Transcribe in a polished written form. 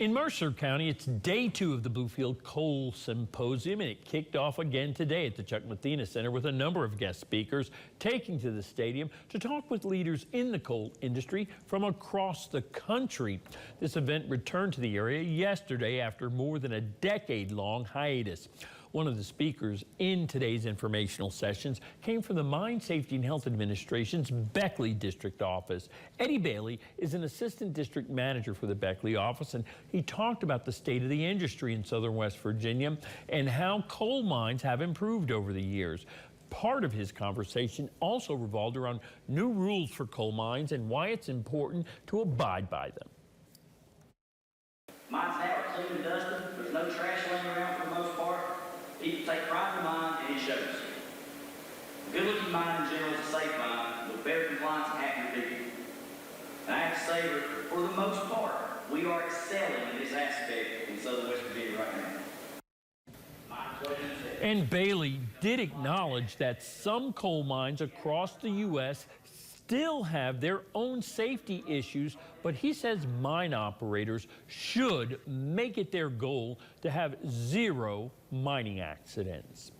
In Mercer County, it's day 2 of the Bluefield Coal Symposium, and it kicked off again today at the Chuck Mathena Center with a number of guest speakers taking to the stadium to talk with leaders in the coal industry from across the country. This event returned to the area yesterday after more than a decade-long hiatus. One of the speakers in today's informational sessions came from the Mine Safety and Health Administration's Beckley District Office. Eddie Bailey is an assistant district manager for the Beckley office, and he talked about the state of the industry in southern West Virginia and how coal mines have improved over the years. Part of his conversation also revolved around new rules for coal mines and why it's important to abide by them. Mines now are clean and dusty. There's no trash laying around for the most part. People take pride in the mine, and it shows. A good-looking mine in general is a safe mine with better compliance and happier people. And I have to say that for the most part, we are excelling in this aspect in southern West Virginia right now. And Bailey did acknowledge that some coal mines across the U.S. still have their own safety issues, but he says mine operators should make it their goal to have zero mining accidents.